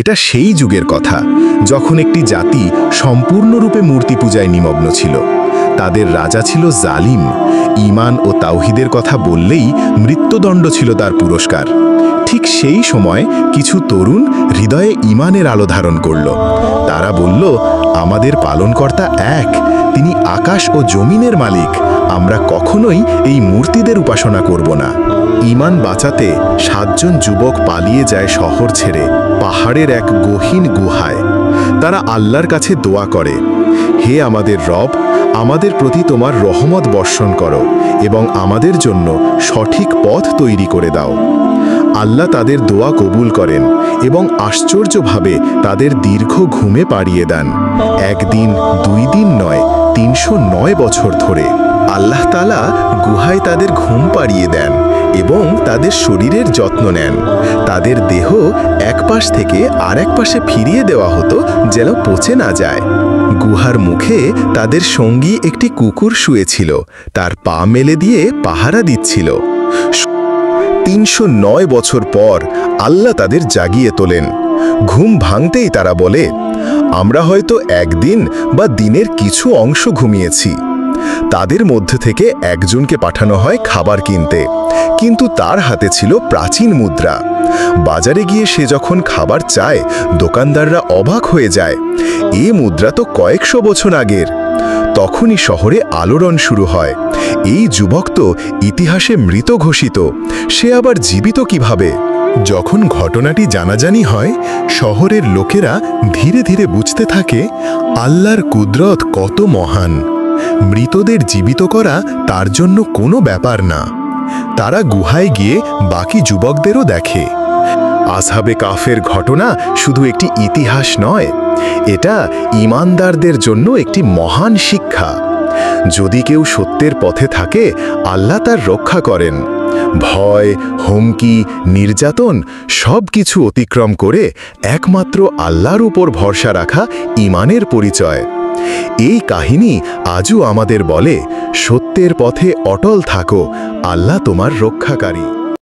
এটা সেই যুগের কথা যখন একটি জাতি সম্পূর্ণরূপে মূর্তি পূজায় নিমগ্ন ছিল। তাদের রাজা ছিল জালিম। ঈমান ও তাওহীদের কথা বললেই মৃত্যুদণ্ড ছিল তার পুরস্কার। ঠিক সেই সময় কিছু তরুণ হৃদয়ে ঈমানের আলো ধারণ করল। তারা বলল, আমাদের পালনকর্তা এক, তিনি আকাশ ও জমিনের মালিক। আমরা কখনোই এই মূর্তিদের উপাসনা করব না। ঈমান বাঁচাতে 7 জন যুবক পালিয়ে যায় শহর ছেড়ে পাহাড়ের এক গহীন গুহায়। তারা আল্লাহর কাছে দোয়া করে, হে আমাদের রব, আমাদের প্রতি তোমার রহমত বর্ষণ করো এবং আমাদের জন্য সঠিক পথ তৈরি করে দাও। আল্লাহ তাদের দোয়া কবুল করেন এবং আশ্চর্যভাবে তাদের দীর্ঘ ঘুমে পাড়িয়ে দেন। 1 দিন 2 দিন নয়, 309 বছর ধরে আল্লাহ তাআলা গুহায় তাদের ঘুম পাড়িয়ে দেন এবং তাদের শরীরের যত্ন নেন। তাদের দেহ এক পাশ থেকে আরেক পাশে ফিরিয়ে দেওয়া হতো যেন পচে না যায়। গুহার মুখে তাদের সঙ্গী একটি কুকুর শুয়েছিল, তার পা মেলে দিয়ে পাহারা দিচ্ছিল। 309 বছর পর আল্লাহ তাদের জাগিয়ে তোলেন। ঘুম ভাঙতেই তারা বলে, আমরা হয়তো একদিন বা দিনের কিছু অংশ ঘুমিয়েছি। তাদের মধ্যে থেকে একজনকে পাঠানো হয় খাবার কিনতে, কিন্তু তার হাতে ছিল প্রাচীন মুদ্রা। বাজারে গিয়ে সে যখন খাবার চায়, দোকানদাররা অবাক হয়ে যায়, এই মুদ্রা তো কয়েকশো বছর আগের। তখনই শহরে আলোড়ন শুরু হয়। এই যুবক তো ইতিহাসে মৃত ঘোষিত, সে আবার জীবিত কিভাবে? যখন ঘটনাটি জানাজানি হয়, শহরের লোকেরা ধীরে ধীরে বুঝতে থাকে আল্লাহর কুদরত কত মহান। মৃতদের জীবিত করা তার জন্য কোনো ব্যাপার না। তারা গুহায় গিয়ে বাকি যুবকদেরও দেখে। আসহাবে কাফের ঘটনা শুধু একটি ইতিহাস নয়, এটা ঈমানদারদের জন্য একটি মহান শিক্ষা। যদি কেউ সত্যের পথে থাকে, আল্লাহ তার রক্ষা করেন। ভয়, হুমকি, নির্যাতন সব কিছু অতিক্রম করে একমাত্র আল্লাহর উপর ভরসা রাখা ঈমানের পরিচয়। এই কাহিনী আজও আমাদের বলে, সত্যের পথে অটল থাকো, আল্লাহ তোমার রক্ষাকারী।